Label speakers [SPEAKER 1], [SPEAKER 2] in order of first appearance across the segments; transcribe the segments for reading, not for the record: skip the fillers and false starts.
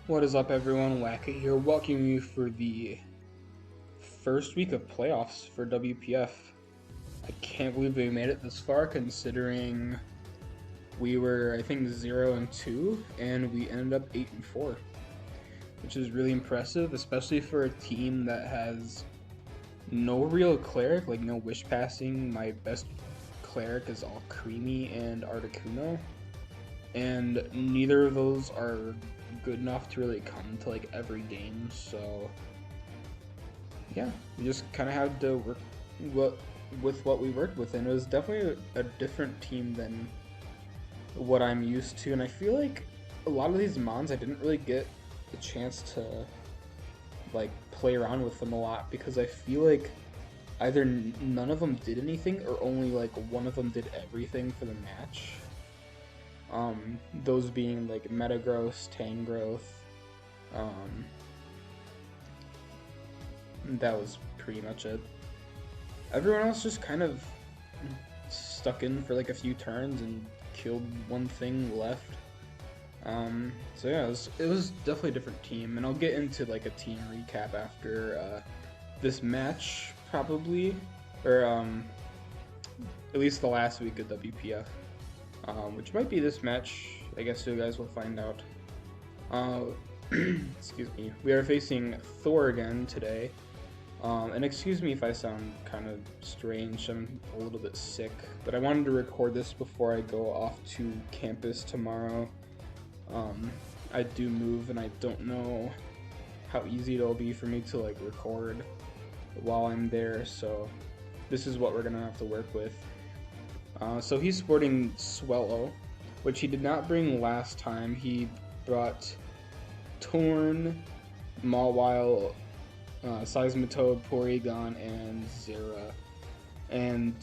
[SPEAKER 1] What is up, everyone? Wacket here, welcoming you for the first week of playoffs for WPF. I can't believe we made it this far, considering we were, I think, 0-2, and we ended up 8-4, which is really impressive, especially for a team that has no real cleric, like no wish passing. My best cleric is all Creamy and Articuno, and neither of those are good enough to really come to like every game. So yeah, we just kind of had to work with what we worked with, and it was definitely a different team than what I'm used to. And I feel like a lot of these mons I didn't really get the chance to like play around with them a lot, because I feel like either none of them did anything or only like one of them did everything for the match. Those being like Metagross, Tangrowth. That was pretty much it. Everyone else just kind of stuck in for like a few turns and killed one thing left. So yeah, it was definitely a different team, and I'll get into like a team recap after this match probably, or at least the last week of WPF. Which might be this match. I guess you guys will find out. Excuse me. We are facing Thor again today. And excuse me if I sound kind of strange. I'm a little bit sick, but I wanted to record this before I go off to campus tomorrow. I do move, and I don't know how easy it'll be for me to like record while I'm there. So this is what we're gonna have to work with. So he's sporting Swellow, which he did not bring last time. He brought Torn, Mawile, Seismitoad, Porygon, and Zera. And,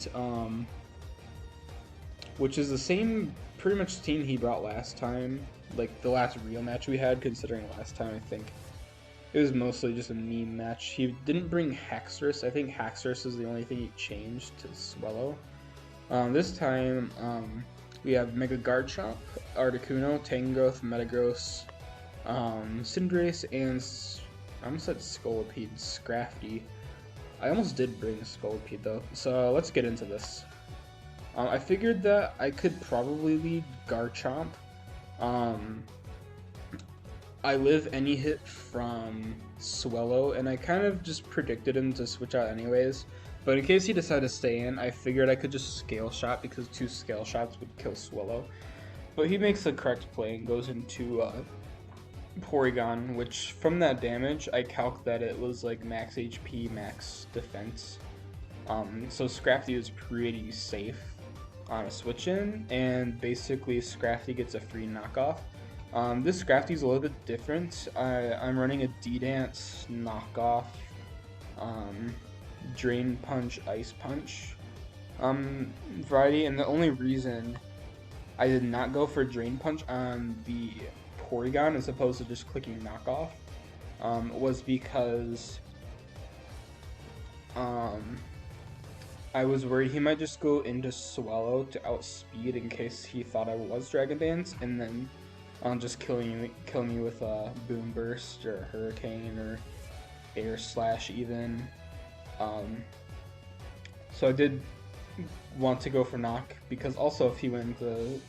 [SPEAKER 1] which is the same pretty much team he brought last time, like the last real match we had, considering last time I think it was mostly just a meme match. He didn't bring Haxorus. I think Haxorus is the only thing he changed to Swellow. This time, we have Mega Garchomp, Articuno, Tangrowth, Metagross, Cinderace, and I almost said Scolipede, Scrafty. I almost did bring Scolipede though, so let's get into this. I figured that I could probably lead Garchomp. I live any hit from Swellow, and I kind of just predicted him to switch out anyways. But in case he decided to stay in, I figured I could just Scale Shot, because 2 Scale Shots would kill Swellow. But he makes the correct play and goes into Porygon, which from that damage, I calc that it was like max HP, max defense. So Scrafty was pretty safe on a switch in, and basically Scrafty gets a free knockoff. This Scrafty is a little bit different. I'm running a D-Dance knockoff. Drain Punch, Ice Punch variety, and the only reason I did not go for Drain Punch on the Porygon as opposed to just clicking knockoff was because I was worried he might just go into Swallow to outspeed in case he thought I was Dragon Dance, and then just kill me with a Boom Burst or Hurricane or Air Slash even. So I did want to go for Knock, because also if he went to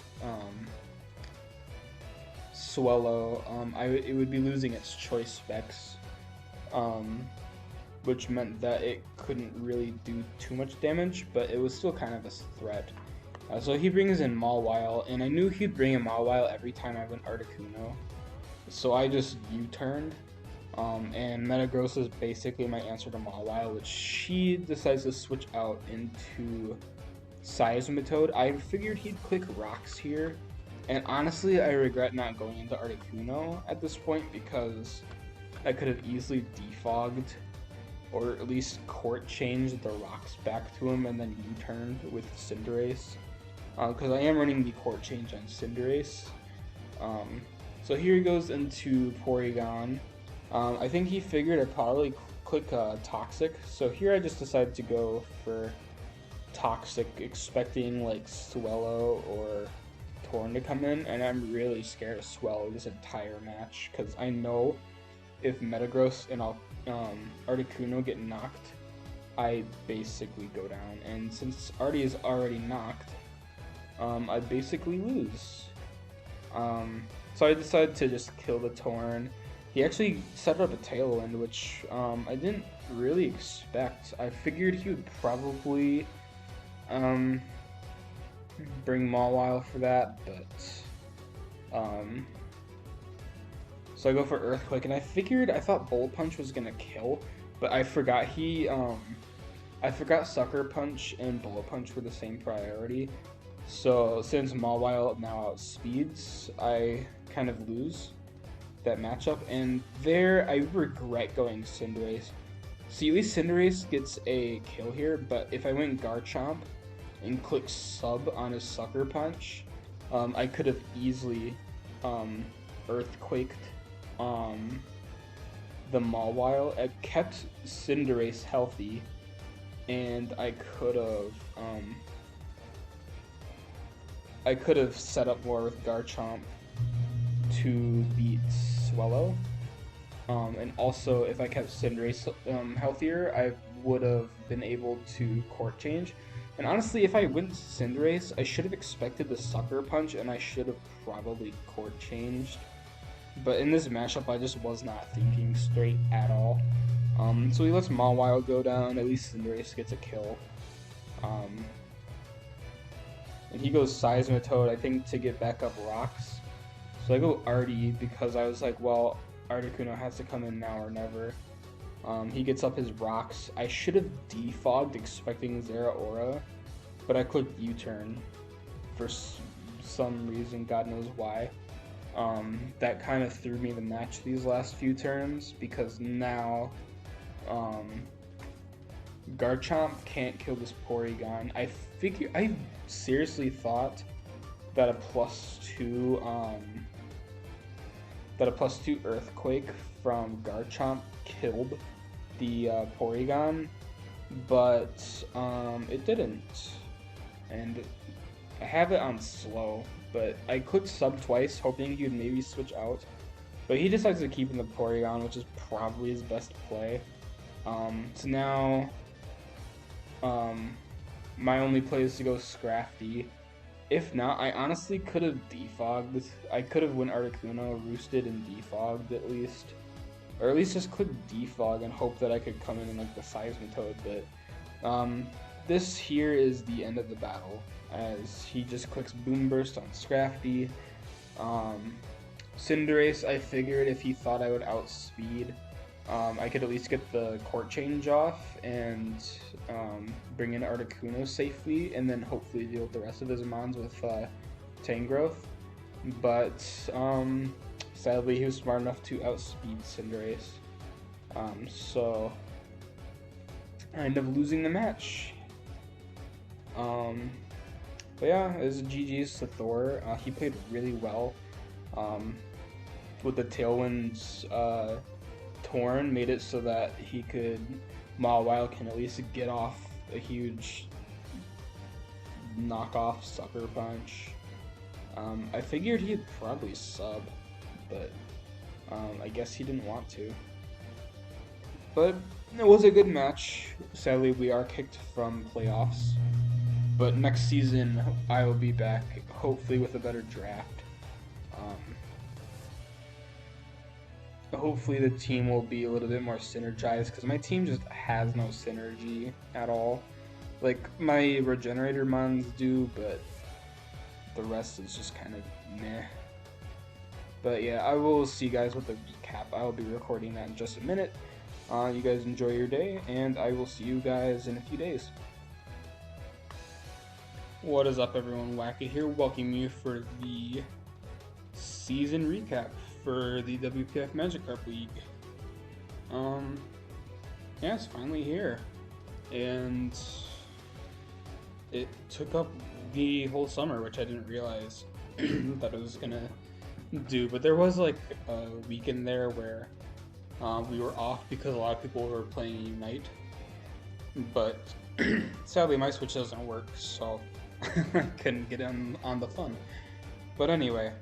[SPEAKER 1] Swellow, it would be losing its choice specs, which meant that it couldn't really do too much damage, but it was still kind of a threat. So he brings in Mawile, and I knew he'd bring in Mawile every time I went Articuno, so I just U-turned. And Metagross is basically my answer to Mawile, which she decides to switch out into Seismitoad. I figured he'd click Rocks here, and honestly I regret not going into Articuno at this point, because I could have easily defogged, or at least court changed the Rocks back to him and then U-turned with Cinderace, because I am running the court change on Cinderace. So here he goes into Porygon. I think he figured I'd probably click Toxic, so here I just decided to go for Toxic, expecting like Swellow or Torn to come in, and I'm really scared of Swell this entire match, because I know if Metagross and Articuno get knocked, I basically go down, and since Artie is already knocked, I basically lose. So I decided to just kill the Torn. He actually set up a Tailwind, which I didn't really expect. I figured he would probably bring Mawile for that, but so I go for Earthquake, and I thought Bullet Punch was gonna kill, but I forgot I forgot Sucker Punch and Bullet Punch were the same priority. So since Mawile now outspeeds, I kind of lose that matchup, and there I regret going Cinderace. See, at least Cinderace gets a kill here, but if I went Garchomp and click sub on his Sucker Punch, I could have easily Earthquaked the Mawile. It kept Cinderace healthy, and I could have set up more with Garchomp to beat Swellow. And also, if I kept Cinderace healthier, I would have been able to court change. And honestly, if I went Cinderace, I should have expected the Sucker Punch, and I should have probably court changed. But in this matchup, I just was not thinking straight at all. So he lets Mawile go down. At least Cinderace gets a kill. And he goes Seismitoad, I think, to get back up rocks. So I go Artie because I was like, well, Articuno has to come in now or never. He gets up his rocks. I should have defogged expecting Zeraora, but I clicked U-turn for some reason, God knows why. That kind of threw me the match these last few turns, because now Garchomp can't kill this Porygon. I seriously thought that a +2 Earthquake from Garchomp killed the Porygon, but it didn't. And I have it on slow, but I clicked sub twice hoping he would maybe switch out, but he decides to keep in the Porygon, which is probably his best play. So now my only play is to go Scrafty. If not, I honestly could have defogged. I could have went Articuno, roosted, and defogged at least. Or at least just click defog and hope that I could come in like the Seismitoad, but this here is the end of the battle, as he just clicks Boom Burst on Scrafty. Cinderace, I figured if he thought I would outspeed, I could at least get the court change off and bring in Articuno safely, and then hopefully deal with the rest of his Mons with Tangrowth. But sadly, he was smart enough to outspeed Cinderace. So I ended up losing the match. But yeah, it was a GG's to Thor. He played really well. With the Tailwind's Torn, made it so that he could, Mawile can at least get off a huge knockoff Sucker Punch. I figured he'd probably sub, but I guess he didn't want to. But it was a good match. Sadly, we are kicked from playoffs. But next season, I will be back, hopefully with a better draft. Hopefully the team will be a little bit more synergized, because my team just has no synergy at all. Like, my Regenerator Mons do, but the rest is just kind of meh. But yeah, I will see you guys with the recap. I will be recording that in just a minute. You guys enjoy your day, and I will see you guys in a few days. What is up, everyone? Wacky here, welcoming you for the season recap for the WPF Magikarp League. Yeah, it's finally here, and it took up the whole summer, which I didn't realize that it was gonna do. But there was like a weekend there where we were off because a lot of people were playing Unite, but sadly my Switch doesn't work, so I couldn't get on the fun. But anyway,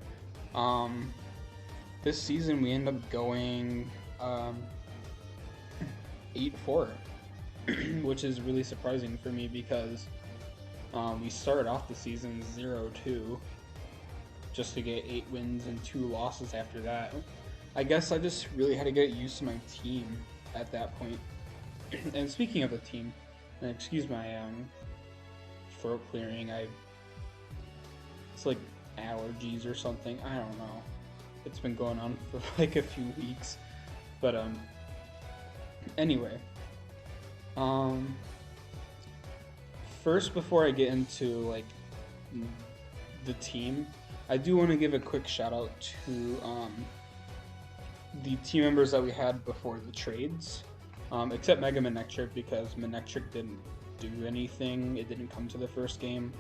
[SPEAKER 1] this season we end up going 8-4, which is really surprising for me because we started off the season 0-2, just to get 8 wins and 2 losses after that. I guess I just really had to get used to my team at that point. And speaking of the team, and excuse my throat clearing, it's like allergies or something, I don't know. It's been going on for like a few weeks. But anyway. First, before I get into like the team, I do want to give a quick shout out to the team members that we had before the trades, except Mega Manectric, because Manectric didn't do anything. It didn't come to the first game.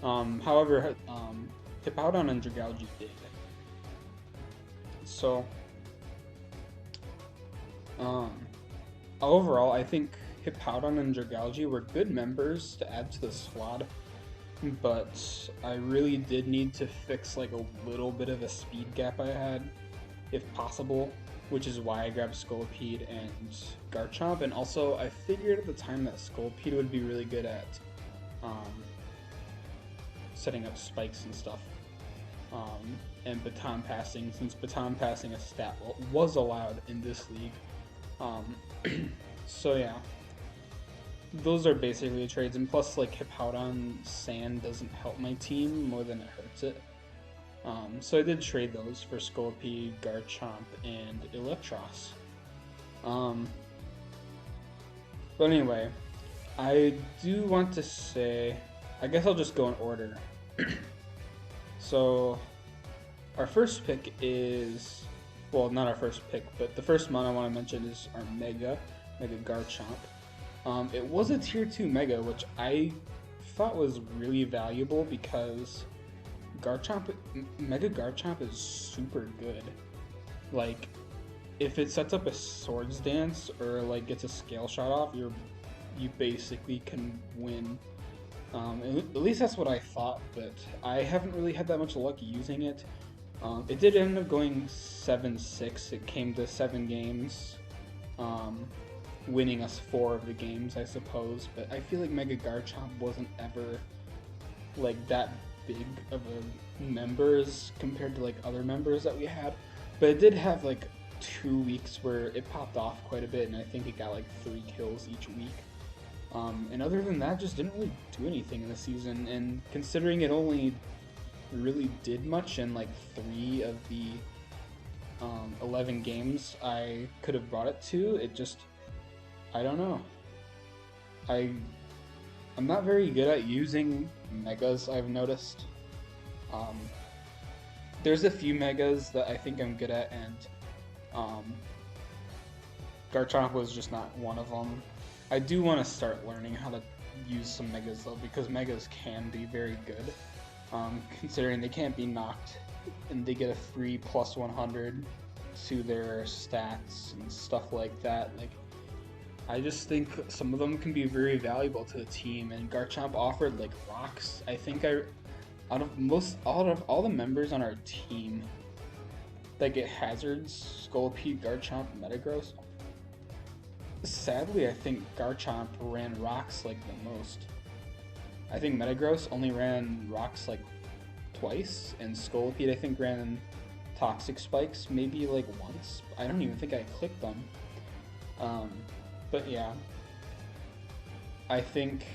[SPEAKER 1] However, Hippowdon and Dragalge did. So, overall, I think Hippowdon and Dragalge were good members to add to the squad, but I really did need to fix like a little bit of a speed gap I had, if possible, which is why I grabbed Scolipede and Garchomp. And also, I figured at the time that Scolipede would be really good at setting up spikes and stuff, and baton passing, since baton passing a stat was allowed in this league. So yeah, those are basically the trades, and plus like Hippowdon Sand doesn't help my team more than it hurts it. So I did trade those for Scolipede, Garchomp, and Electros. But anyway, I do want to say, I guess I'll just go in order. So our first pick is, well, not our first pick, but the first mon I want to mention is our Mega Garchomp. It was a tier 2 Mega, which I thought was really valuable because Mega Garchomp is super good. Like, if it sets up a Swords Dance or like gets a Scale Shot off, you basically can win. At least that's what I thought, but I haven't really had that much luck using it. It did end up going 7-6. It came to 7 games, winning us 4 of the games, I suppose. But I feel like Mega Garchomp wasn't ever like that big of a members compared to like other members that we had. But it did have like 2 weeks where it popped off quite a bit, and I think it got like 3 kills each week. And other than that, just didn't really do anything in the season. And considering it only really did much in like 3 of the 11 games I could have brought it to, it just, I don't know. I'm not very good at using megas, I've noticed. There's a few megas that I think I'm good at, and Garchomp was just not one of them. I do want to start learning how to use some megas though, because megas can be very good, considering they can't be knocked and they get a free plus 100 to their stats and stuff like that. Like, I just think some of them can be very valuable to the team, and Garchomp offered like rocks. I think out of all the members on our team that get hazards, Scolipede, Garchomp, Metagross, sadly I think Garchomp ran rocks like the most. I think Metagross only ran rocks like twice, and Scolipede I think ran toxic spikes maybe like once. I don't even think I clicked them. But yeah, I think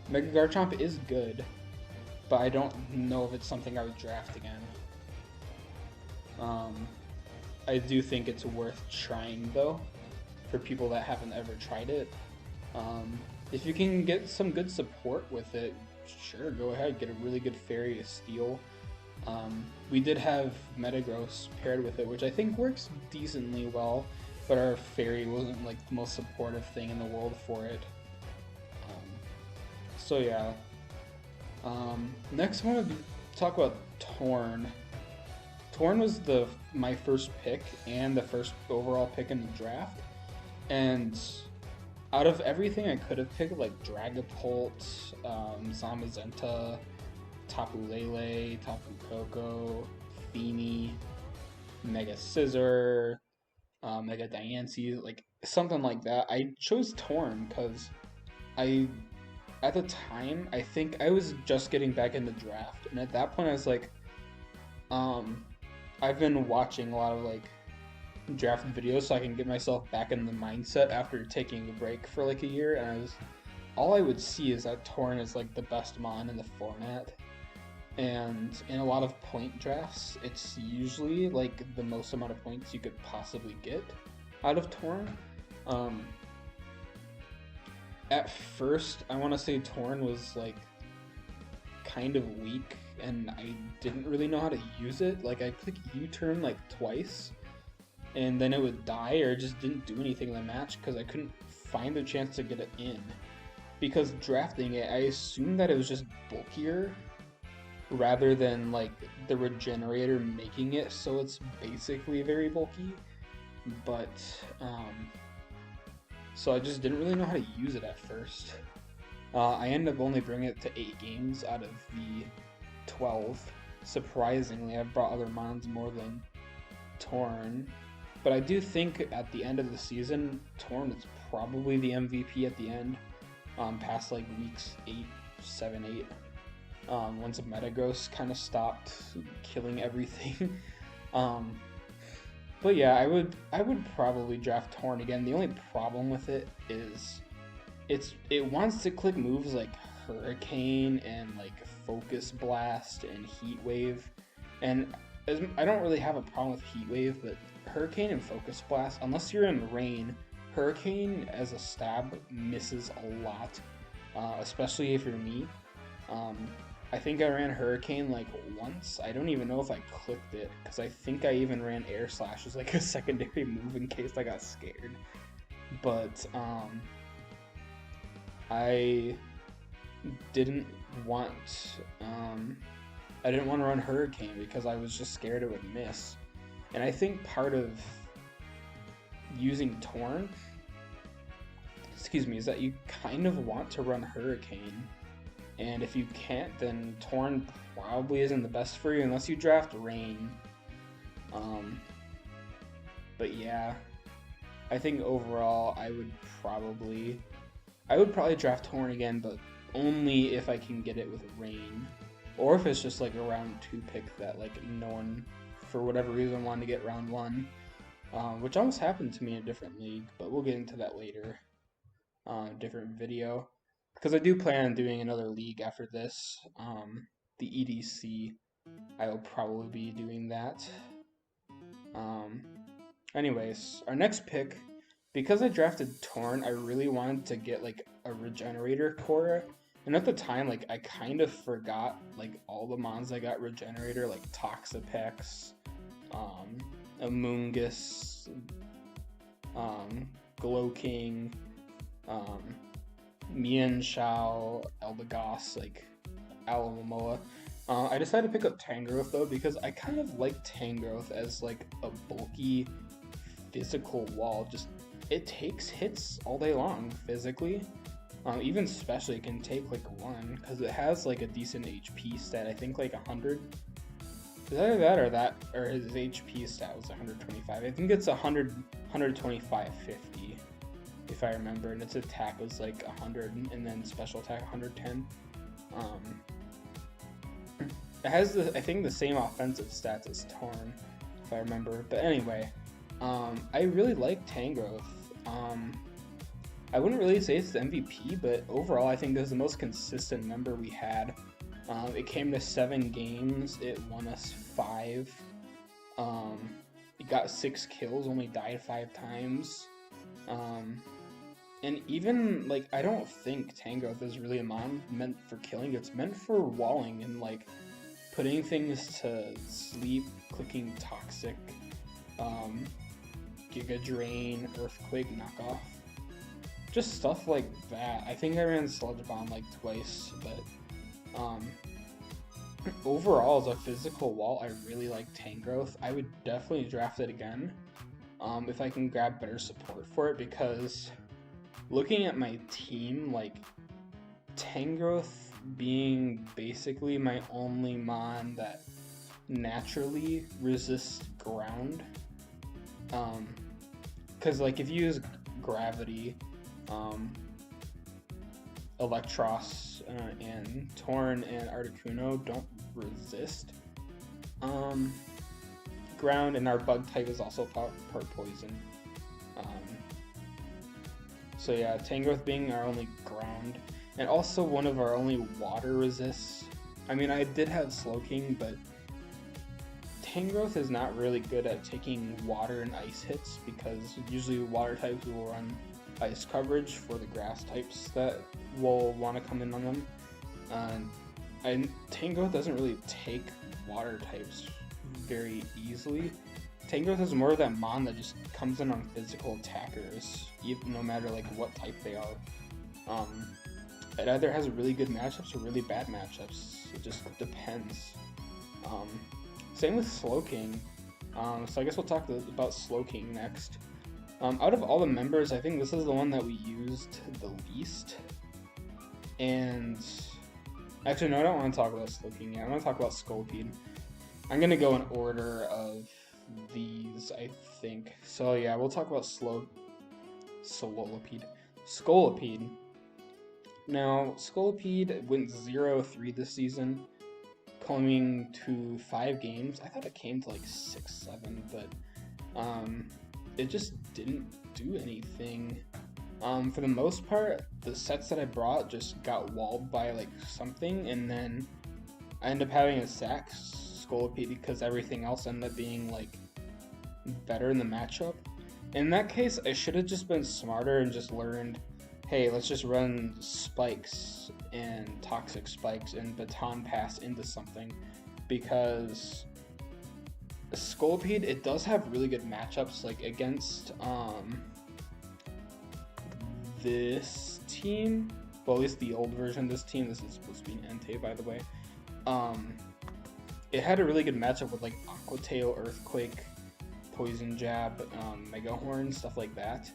[SPEAKER 1] Mega Garchomp is good, but I don't know if it's something I would draft again. I do think it's worth trying though, for people that haven't ever tried it. If you can get some good support with it, sure, go ahead, get a really good Fairy to Steel. We did have Metagross paired with it, which I think works decently well, but our Fairy wasn't like the most supportive thing in the world for it. So yeah. Next I want to talk about Torn. Torn was my first pick and the first overall pick in the draft, and out of everything I could have picked, like Dragapult, Zamazenta, Tapu Lele, Tapu Koko, Feeny, Mega Scissor, Mega Diancie, like something like that. I chose Torn because I, at the time, I think I was just getting back into draft, and at that point I was like, um, I've been watching a lot of like draft videos so I can get myself back in the mindset after taking a break for like a year, and all I would see is that Torn is like the best mon in the format. And in a lot of point drafts, it's usually like the most amount of points you could possibly get out of Torn. Um, at first, I want to say Torn was like kind of weak, and I didn't really know how to use it. Like I click U-turn like twice, and then it would die or it just didn't do anything in the match because I couldn't find a chance to get it in. Because drafting it, I assumed that it was just bulkier rather than like the regenerator making it so it's basically very bulky. But so I just didn't really know how to use it at first. I ended up only bringing it to 8 games out of the 12. Surprisingly, I've brought other mons more than Torn, but I do think at the end of the season, Torn is probably the MVP at the end, past like weeks 8, 7, 8. Once Metagross kind of stopped killing everything. But yeah, I would probably draft Torn again. The only problem with it is it wants to click moves like Hurricane and like Focus Blast and Heat Wave, and I don't really have a problem with Heat Wave, but Hurricane and Focus Blast, unless you're in rain, Hurricane as a stab misses a lot, especially if you're me. I think I ran Hurricane like once. I don't even know if I clicked it because I think I even ran Air Slash as like a secondary move in case I got scared. But I didn't want to run Hurricane because I was just scared it would miss. And I think part of using Torn, is that you kind of want to run Hurricane. And if you can't, then Torn probably isn't the best for you unless you draft Rain. But yeah, I think overall I would probably draft Torn again, but only if I can get it with Rain, or if it's just like a round 2 pick that like no one for whatever reason wanted to get round 1, which almost happened to me in a different league, but we'll get into that later, different video. Because I do plan on doing another league after this, the EDC. I will probably be doing that. Anyways, our next pick, because I drafted Torn, I really wanted to get like a Regenerator core. And at the time, like I kind of forgot like all the mons I got Regenerator, like Toxapex, Amoonguss, Glowking, Mienshao, Eldegoss, like Alomomoa. I decided to pick up Tangrowth though because I kind of like Tangrowth as like a bulky physical wall. Just it takes hits all day long physically. Even special it can take like 1 because it has like a decent HP stat. I think like 100. Is either that or his HP stat was 125. I think it's 125, 50. If I remember, and its attack was like 100, and then special attack 110. It has I think the same offensive stats as Torn, if I remember. But anyway, I really like Tangrowth. I wouldn't really say it's the MVP, but overall I think this is the most consistent member we had. It came to 7 games, it won us 5. It got 6 kills, only died 5 times. And even, like, I don't think Tangrowth is really a mon meant for killing. It's meant for walling and, like, putting things to sleep, clicking Toxic, Giga Drain, Earthquake, Knockoff. Just stuff like that. I think I ran Sludge Bomb, like, twice, but, overall, as a physical wall, I really like Tangrowth. I would definitely draft it again, if I can grab better support for it, because looking at my team, like, Tangrowth being basically my only mon that naturally resists ground. Because like if you use gravity, Electros and Torn and Articuno don't resist ground, and our bug type is also part poison. So yeah, Tangrowth being our only ground, and also one of our only water resists. I mean, I did have Slowking, but Tangrowth is not really good at taking water and ice hits, because usually water types will run ice coverage for the grass types that will want to come in on them. And Tangrowth doesn't really take water types very easily. Tangrowth is more of that mon that just comes in on physical attackers, no matter like what type they are. It either has really good matchups or really bad matchups. It just depends. Same with Slowking. So I guess we'll talk about Slowking next. Out of all the members, I think this is the one that we used the least. And actually, no, I don't want to talk about Slowking yet. I want to talk about Scolipede. I'm gonna go in order of these, I think. So yeah, we'll talk about Scolipede. Now, Scolipede went 0-3 this season, coming to 5 games. I thought it came to like 6-7, but it just didn't do anything. For the most part, the sets that I brought just got walled by like something, and then I ended up having a sack Scolipede because everything else ended up being like better in the matchup. In that case, I should have just been smarter and just learned, hey, let's just run spikes and toxic spikes and baton pass into something, because Scolipede, it does have really good matchups, like against this team, well, at least the old version of this team. This is supposed to be an Entei, by the way. It had a really good matchup with like Aqua Tail, Earthquake, Poison Jab, Mega Horn, stuff like that.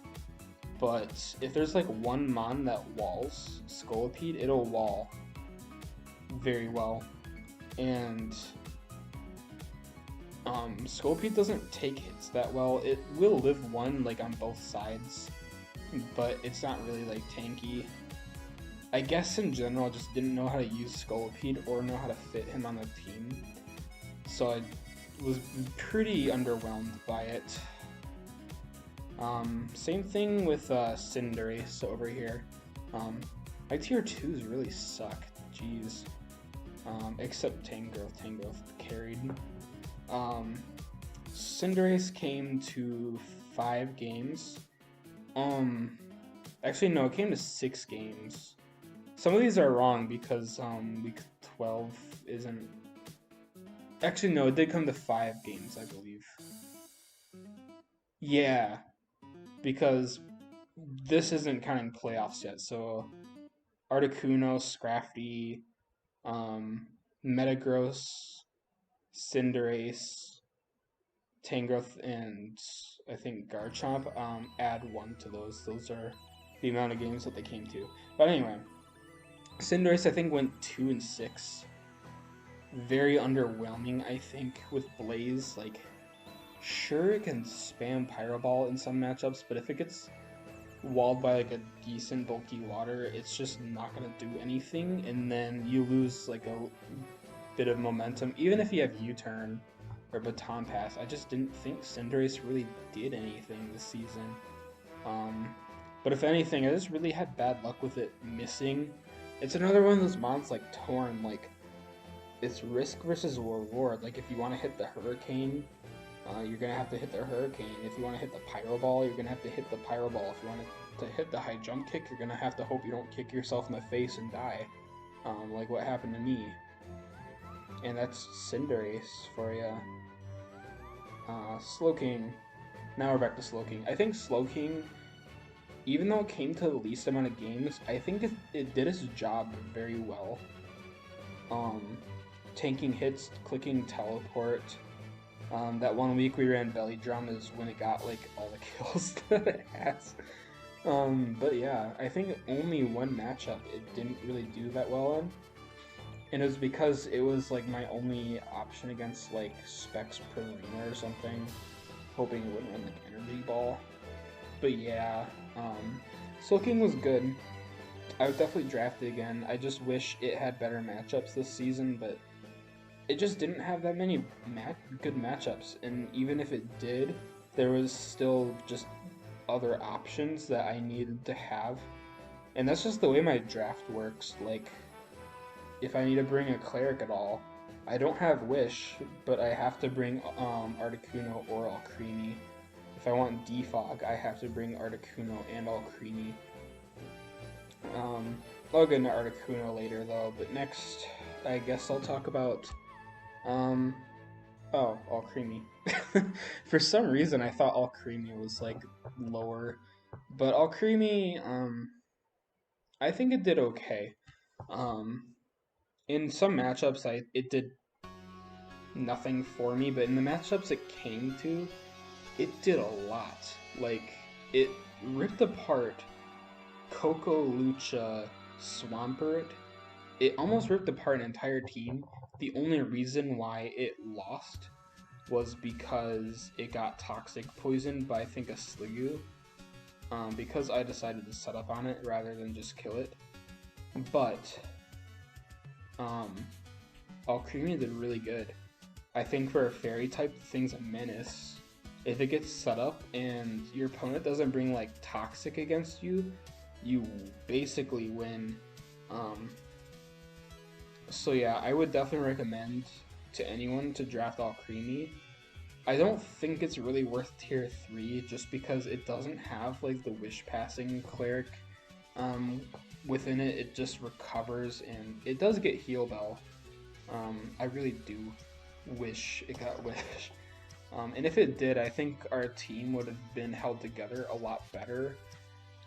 [SPEAKER 1] But if there's like one mon that walls Scolipede, it'll wall very well. And Scolipede doesn't take hits that well. It will live one like on both sides, but it's not really like tanky. I guess in general I just didn't know how to use Scolipede or know how to fit him on the team. So I was pretty underwhelmed by it. Same thing with Cinderace over here. My tier 2s really suck. Jeez. Except Tangrowth. Tangrowth carried. Cinderace came to 5 games. Actually no, it came to 6 games. Some of these are wrong because week 12 isn't. Actually no, it did come to 5 games, I believe. Yeah, because this isn't counting playoffs yet. So Articuno, Scrafty, Metagross, Cinderace, Tangrowth, and I think Garchomp, add 1 to those. Those are the amount of games that they came to. But anyway, Cinderace I think went 2-6. Very underwhelming, I think, with Blaze. Like, sure, it can spam Pyro Ball in some matchups, but if it gets walled by like a decent bulky water, it's just not gonna do anything, and then you lose like a bit of momentum. Even if you have U-turn or baton pass, I just didn't think Cinderace really did anything this season. But if anything, I just really had bad luck with it missing. It's another one of those mons like Torn, like it's risk versus reward. Like if you want to hit the Hurricane, you're gonna have to hit the Hurricane. If you want to hit the Pyro Ball, you're gonna have to hit the Pyro Ball. If you want to hit the high jump kick, you're gonna have to hope you don't kick yourself in the face and die, like what happened to me. And that's Cinderace for you. Slowking. Now we're back to Slowking. I think Slowking, even though it came to the least amount of games, I think it did its job very well. Tanking hits, clicking teleport. That 1 week we ran Belly Drum is when it got like all the kills that it has. But yeah, I think only one matchup it didn't really do that well in. And it was because it was like my only option against like Specs Purina or something, hoping it wouldn't run like Energy Ball. But yeah, Soaking was good. I would definitely draft it again. I just wish it had better matchups this season, but it just didn't have that many good matchups. And even if it did, there was still just other options that I needed to have. And that's just the way my draft works. Like, if I need to bring a cleric at all, I don't have Wish, but I have to bring Articuno or Alcremie. If I want Defog, I have to bring Articuno and Alcremie. I'll get into Articuno later though, but next I guess I'll talk about Alcremie. For some reason I thought Alcremie was like lower, but Alcremie I think it did okay. Um in some matchups it did nothing for me, but in the matchups it came to, it did a lot. Like, it ripped apart Coco Lucha Swampert. It almost ripped apart an entire team. The only reason why it lost was because it got toxic poisoned by, I think, a Sliggoo. Because I decided to set up on it rather than just kill it. But Alcremie did really good. I think for a fairy type, the thing's a menace. If it gets set up and your opponent doesn't bring like toxic against you, you basically win. So yeah, I would definitely recommend to anyone to draft Alcremie. I don't think it's really worth tier 3 just because it doesn't have like the wish passing cleric within it. It just recovers and it does get heal bell. I really do wish it got wish. And if it did, I think our team would have been held together a lot better.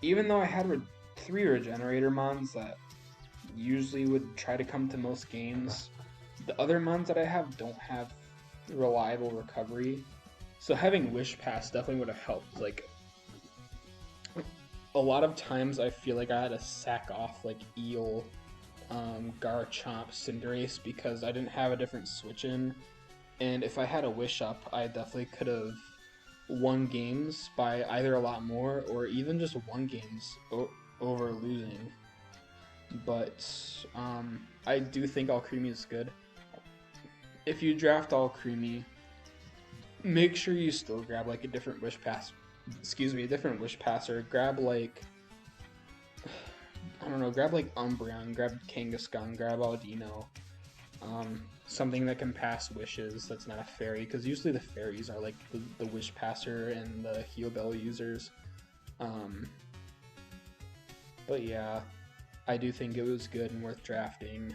[SPEAKER 1] Even though I had 3 regenerator mons that usually would try to come to most games, the other mons that I have don't have reliable recovery. So having Wish Pass definitely would have helped. Like, a lot of times I feel like I had to sack off like Eel, Garchomp, Cinderace because I didn't have a different switch in. And if I had a Wish up, I definitely could have won games by either a lot more or even just won games over losing. But I do think Alcremie is good. If you draft Alcremie, make sure you still grab like a different wish pass. Excuse me, a different wish passer. Grab like, I don't know, grab like Umbreon, grab Kangaskhan, grab Audino. Something that can pass wishes that's not a fairy, because usually the fairies are like the wish passer and the heal bell users. But yeah, I do think it was good and worth drafting.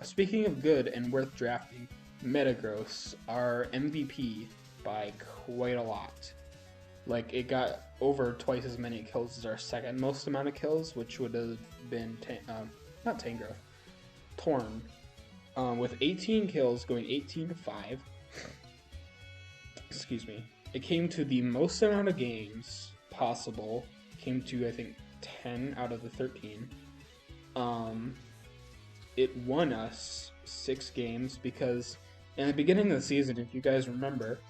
[SPEAKER 1] Speaking of good and worth drafting, Metagross, our MVP by quite a lot. Like, it got over twice as many kills as our second most amount of kills, which would have been, not Tangrowth, Torn. With 18 kills, going 18-5. Excuse me. It came to the most amount of games possible. Came to, I think, 10 out of the 13. It won us 6 games because in the beginning of the season, if you guys remember,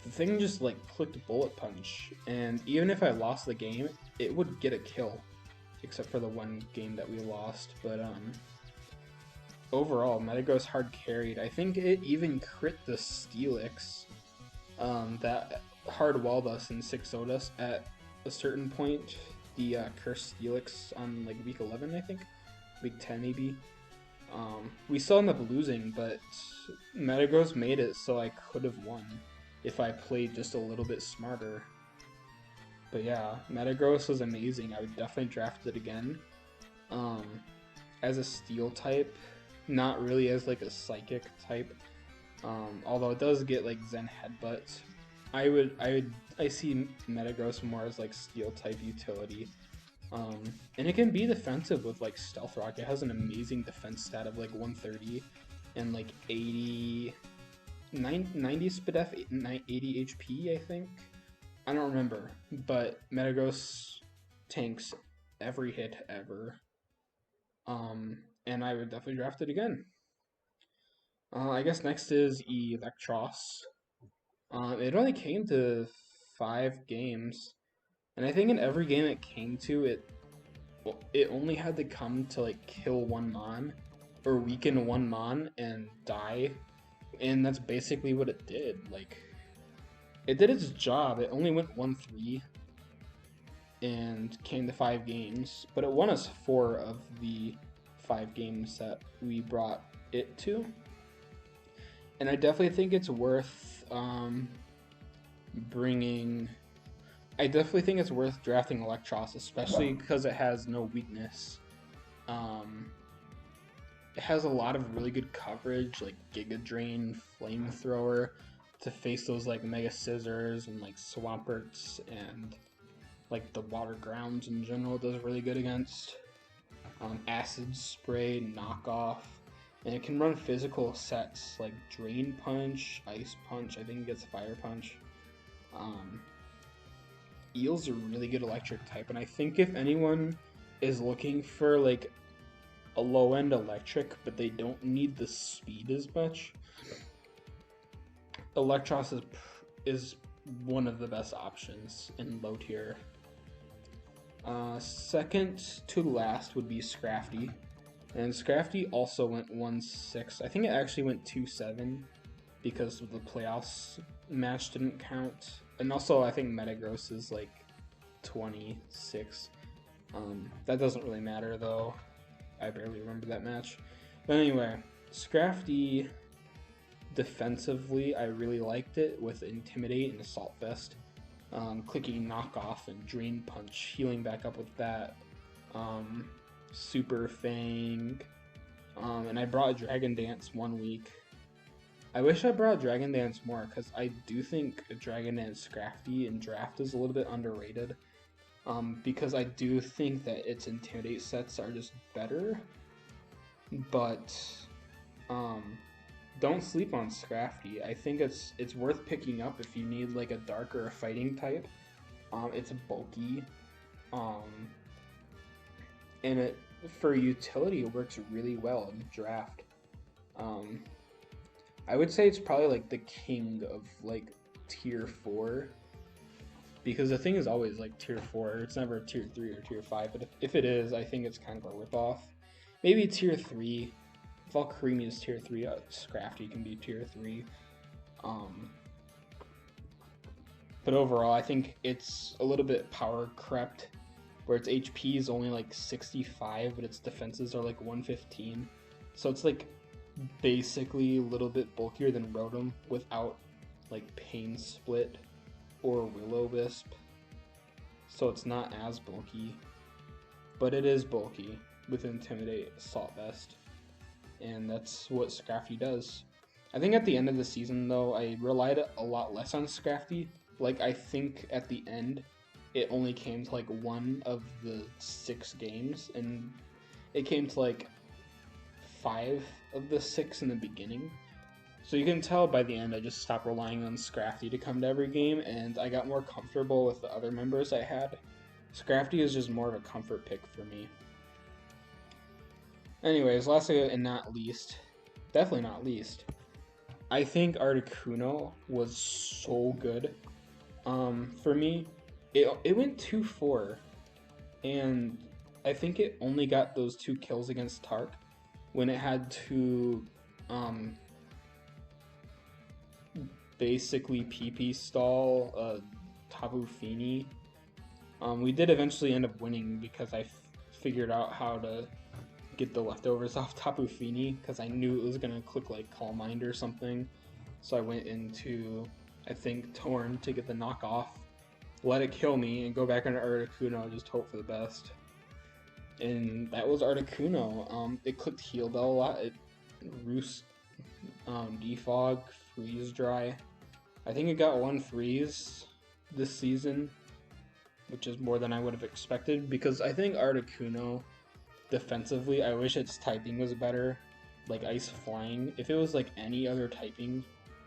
[SPEAKER 1] the thing just like clicked bullet punch, and even if I lost the game, it would get a kill, except for the one game that we lost. But overall, Metagross hard carried. I think it even crit the Steelix that hard walled us and 6-0'd us at a certain point. The Cursed Steelix on like week 11, I think. Week 10 maybe. We still ended up losing, but Metagross made it so I could have won if I played just a little bit smarter. But yeah, Metagross was amazing. I would definitely draft it again. As a steel type, not really as like a psychic type. Although it does get like Zen Headbutt. I see Metagross more as like steel type utility. And it can be defensive with like Stealth Rock. It has an amazing defense stat of like 130 and like 90 SPDF, 80 HP, I think. I don't remember, but Metagross tanks every hit ever. and I would definitely draft it again. I guess next is Electros. It only came to 5 games, and I think in every game it came to, it only had to come to like kill one mon or weaken one mon and die, and that's basically what it did. Like, it did its job. It only went 1-3 and came to 5 games, but it won us 4 of the 5 games that we brought it to. And I definitely think it's worth bringing. I definitely think it's worth drafting Electros, especially because it has no weakness. It has a lot of really good coverage, like Giga Drain, Flamethrower, to face those like Mega Scissors and like Swamperts, and like the Water Grounds in general does really good against. Acid Spray, Knockoff, and it can run physical sets like Drain Punch, Ice Punch, I think it gets Fire Punch. Eel's a really good electric type, and I think if anyone is looking for like a low-end electric, but they don't need the speed as much, Electros is one of the best options in low tier. Second to last would be Scrafty, and Scrafty also went 1-6. I think it actually went 2-7 because of the playoffs match didn't count, and also I think Metagross is like 26. That doesn't really matter though. I barely remember that match. But anyway, Scrafty defensively, I really liked it with Intimidate and Assault Vest. Clicking Knockoff and Drain Punch, healing back up with that. Super Fang. And I brought Dragon Dance 1 week. I wish I brought Dragon Dance more, because I do think Dragon Dance Scrafty in draft is a little bit underrated. Because I do think that its Intimidate sets are just better. But don't sleep on Scrafty. I think it's worth picking up if you need like a dark or a fighting type. It's bulky, and it for utility it works really well in draft. I would say it's probably like the king of like tier 4, because the thing is always like tier 4. It's never tier 3 or tier 5. But if it is, I think it's kind of a ripoff. Maybe tier 3. If Valkyrie is tier 3, Scrafty can be tier 3. But overall, I think it's a little bit power crept, where its HP is only like 65, but its defenses are like 115. So it's like basically a little bit bulkier than Rotom without like Pain Split or Will-O-Wisp. So it's not as bulky, but it is bulky with Intimidate, Assault Vest. And that's what Scrafty does. I think at the end of the season, though, I relied a lot less on Scrafty. Like, I think at the end, it only came to like 1 of the 6 games, and it came to like 5 of the 6 in the beginning. So you can tell by the end, I just stopped relying on Scrafty to come to every game, and I got more comfortable with the other members I had. Scrafty is just more of a comfort pick for me. Anyways, lastly and not least, definitely not least, I think Articuno was so good. For me, it went 2-4, and I think it only got those 2 kills against Tark when it had to basically PP stall Tapu Fini. We did eventually end up winning because I figured out how to get the leftovers off Tapu Fini, because I knew it was gonna click like Calm Mind or something. So I went into, I think, Torn to get the knockoff, let it kill me, and go back into Articuno and just hope for the best. And that was Articuno. It clicked Heal Bell a lot. It Roost, Defog, Freeze Dry. I think it got 1 freeze this season, which is more than I would have expected, because I think Articuno defensively, I wish its typing was better, like Ice Flying. If it was like any other typing,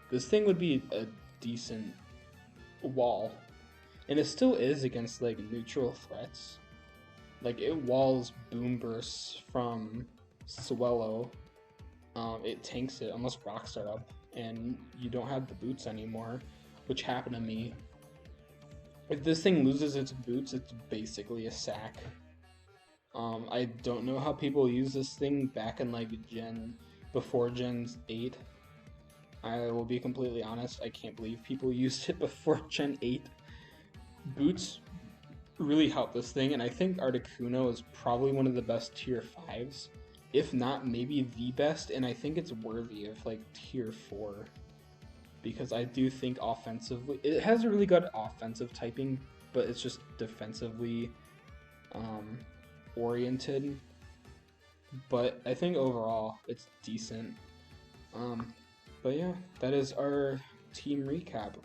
[SPEAKER 1] this thing would be a decent wall. And it still is against like neutral threats. Like, it walls Boom Bursts from Swellow, it tanks it unless rocks are up and you don't have the boots anymore, which happened to me. If this thing loses its boots, it's basically a sack. I don't know how people use this thing back in like before Gen 8. I will be completely honest, I can't believe people used it before Gen 8. Boots really help this thing, and I think Articuno is probably one of the best tier 5s. If not, maybe the best, and I think it's worthy of like tier 4. Because I do think offensively, it has a really good offensive typing, but it's just defensively oriented. But I think overall, it's decent. But yeah, that is our team recap.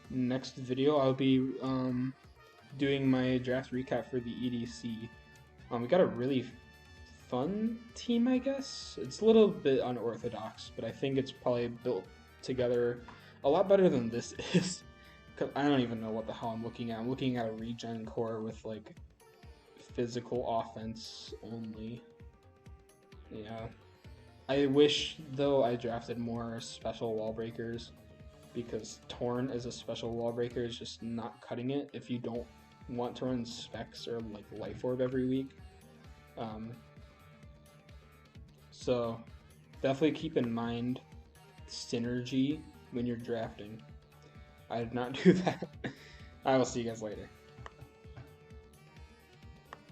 [SPEAKER 1] Next video, I'll be doing my draft recap for the EDC. We got a really fun team, I guess. It's a little bit unorthodox, but I think it's probably built together a lot better than this is. Cause I don't even know what the hell I'm looking at. I'm looking at a regen core with like physical offense only. Yeah. I wish though I drafted more special wall breakers, because Torn as a special wall breaker is just not cutting it if you don't want to run specs or like life orb every week. So definitely keep in mind synergy when you're drafting. I did not do that. I will see you guys later.